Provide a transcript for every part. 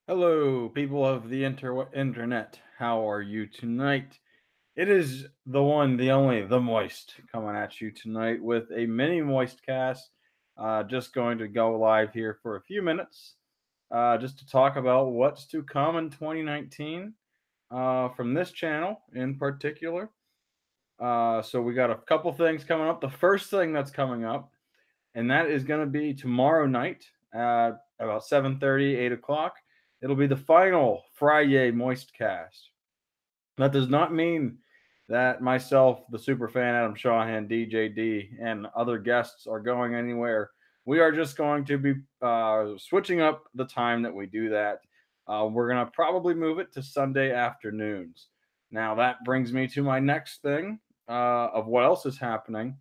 Hello, people of the internet. How are you tonight? It is the one, the only, the Moist coming at you tonight with a mini Moist cast. Just going to go live here for a few minutes, just to talk about what's to come in 2019 from this channel in particular. So we got a couple things coming up. The first thing that's coming up, and that is going to be tomorrow night at about 7:30, 8 o'clock. It'll be the final Friday Moist Cast. That does not mean that myself, the super fan Adam Shawhan, DJD, and other guests are going anywhere. We are just going to be switching up the time that we do that. We're going to probably move it to Sunday afternoons. Now, that brings me to my next thing of what else is happening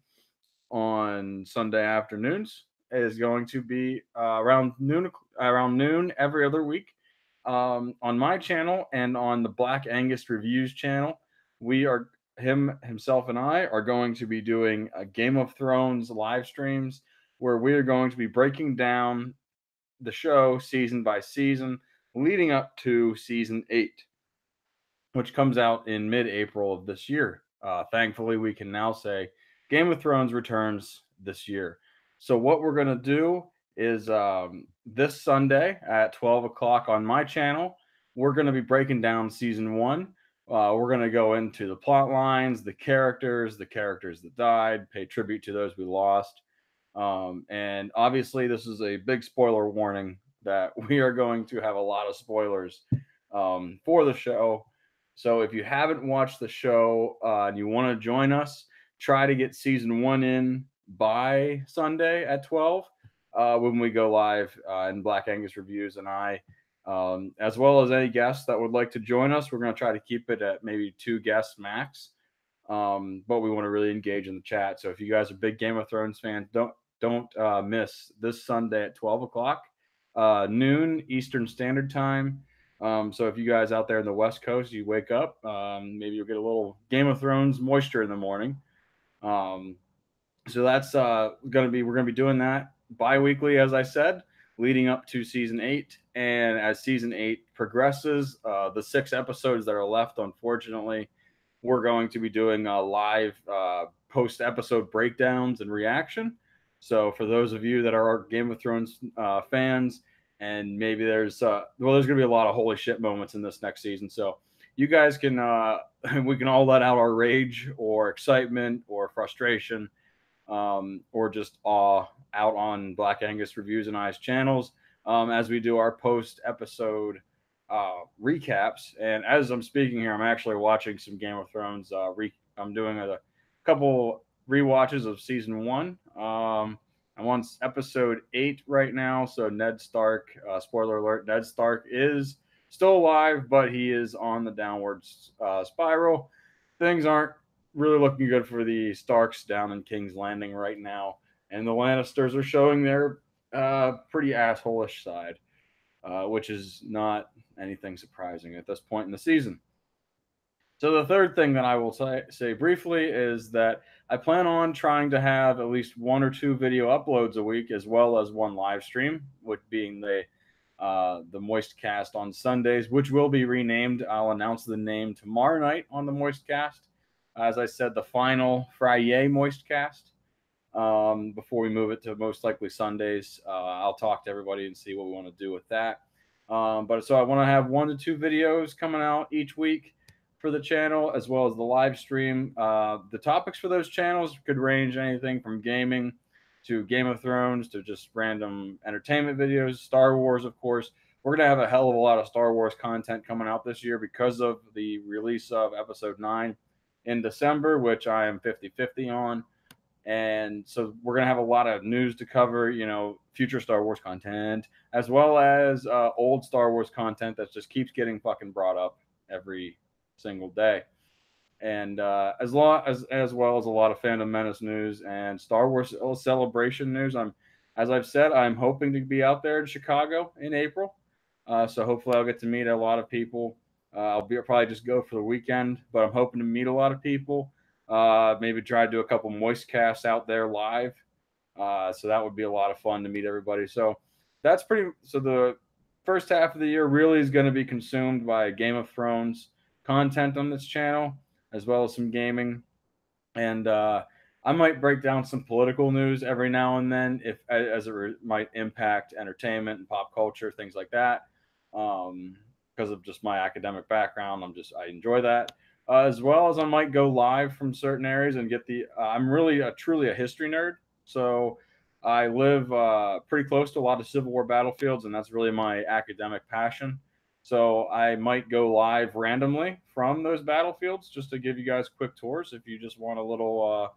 on Sunday afternoons is going to be around noon every other week on my channel and on the Black Angus Reviews channel. We are himself and I are going to be doing a Game of Thrones live streams where we are going to be breaking down the show season by season leading up to season 8, which comes out in mid-April of this year. Thankfully, we can now say Game of Thrones returns this year. So what we're gonna do is this Sunday at 12 o'clock on my channel, we're gonna be breaking down season 1. We're gonna go into the plot lines, the characters that died, pay tribute to those we lost. And obviously, this is a big spoiler warning that we are going to have a lot of spoilers for the show. So if you haven't watched the show and you want to join us, try to get season 1 in by Sunday at 12 when we go live in Black Angus Reviews and I. As well as any guests that would like to join us, we're going to try to keep it at maybe 2 guests max. But we want to really engage in the chat. So if you guys are big Game of Thrones fans, don't miss this Sunday at 12 o'clock, noon Eastern Standard Time. So if you guys out there in the West Coast, you wake up, maybe you'll get a little Game of Thrones moisture in the morning. Um, so that's we're gonna be doing that bi-weekly, as I said, leading up to season 8. And as season 8 progresses, the 6 episodes that are left, unfortunately, we're going to be doing live post episode breakdowns and reaction. So for those of you that are Game of Thrones fans, and maybe there's going to be a lot of holy shit moments in this next season. So you guys can we can all let out our rage or excitement or frustration or just awe out on Black Angus Reviews and I's channels as we do our post episode recaps. And as I'm speaking here, I'm actually watching some Game of Thrones. I'm doing a couple rewatches of season 1. I'm on episode 8 right now. So Ned Stark, spoiler alert, Ned Stark is still alive, but he is on the downwards spiral. Things aren't really looking good for the Starks down in King's Landing right now, and the Lannisters are showing their pretty assholish side, which is not anything surprising at this point in the season. So the third thing that I will say briefly is that I plan on trying to have at least 1 or 2 video uploads a week, as well as 1 live stream, which being the Moist Cast on Sundays, which will be renamed. I'll announce the name tomorrow night on the Moist Cast. As I said, the final Friday Moist Cast. Before we move it to most likely Sundays, I'll talk to everybody and see what we want to do with that. But so I want to have 1 to 2 videos coming out each week for the channel, as well as the live stream. The topics for those channels could range anything from gaming to Game of Thrones to just random entertainment videos, Star Wars, of course. We're going to have a hell of a lot of Star Wars content coming out this year because of the release of episode 9 in December, which I am 50-50 on. And so we're going to have a lot of news to cover, future Star Wars content, as well as old Star Wars content that just keeps getting fucking brought up every single day. And as well as a lot of Phantom Menace news and Star Wars Celebration news. As I've said, I'm hoping to be out there in Chicago in April. So hopefully I'll get to meet a lot of people. I'll probably just go for the weekend, but I'm hoping to meet a lot of people. Maybe try to do a couple Moist casts out there live. So that would be a lot of fun to meet everybody. So that's pretty. So the first half of the year really is going to be consumed by Game of Thrones content on this channel, as well as some gaming. And I might break down some political news every now and then, if as it might impact entertainment and pop culture, things like that. Because of just my academic background, I enjoy that. As well as I might go live from certain areas and get the. I'm really truly a history nerd, so I live pretty close to a lot of Civil War battlefields, and that's really my academic passion. So I might go live randomly from those battlefields just to give you guys quick tours if you just want a little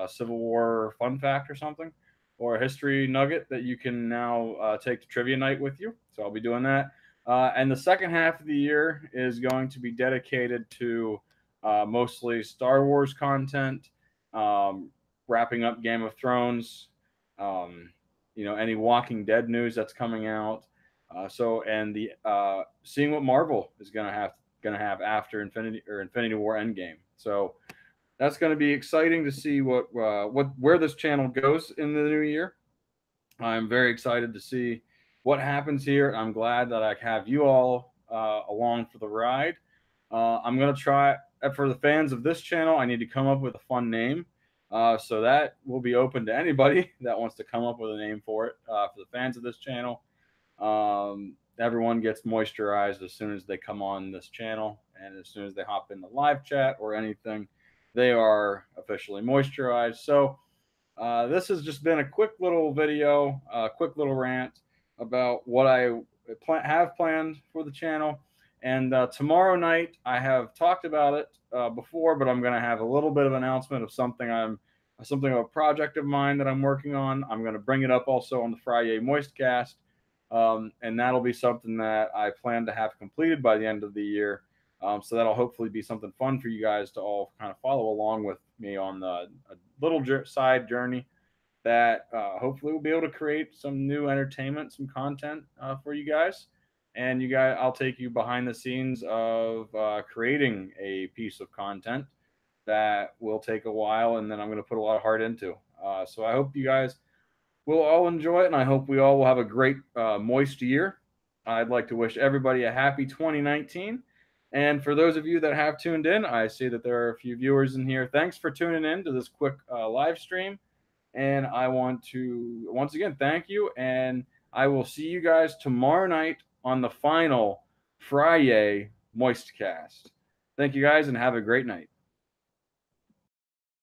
Civil War fun fact or something, or a history nugget that you can now take to trivia night with you. So I'll be doing that. And the second half of the year is going to be dedicated to mostly Star Wars content, wrapping up Game of Thrones, any Walking Dead news that's coming out. And the seeing what Marvel is gonna have after Infinity War Endgame. So that's going to be exciting to see where this channel goes in the new year. I'm very excited to see what happens here. I'm glad that I have you all along for the ride. I'm going to try for the fans of this channel. I need to come up with a fun name. So that will be open to anybody that wants to come up with a name for it. For the fans of this channel, everyone gets moisturized as soon as they come on this channel, and as soon as they hop in the live chat or anything, they are officially moisturized. So this has just been a quick little video, a quick little rant about what I have planned for the channel. And tomorrow night, I have talked about it before, but I'm going to have a little bit of announcement of something of a project of mine that I'm working on. I'm going to bring it up also on the Friday Moistcast. And that'll be something that I plan to have completed by the end of the year. So that'll hopefully be something fun for you guys to all kind of follow along with me on a little side journey that hopefully will be able to create some new entertainment, some content for you guys. And I'll take you behind the scenes of creating a piece of content that will take a while, and then I'm going to put a lot of heart into. So I hope you guys will all enjoy it, and I hope we all will have a great moist year. I'd like to wish everybody a happy 2019. And for those of you that have tuned in, I see that there are a few viewers in here. Thanks for tuning in to this quick live stream. And I want to once again thank you. And I will see you guys tomorrow night on the final Friday Moistcast. Thank you guys and have a great night.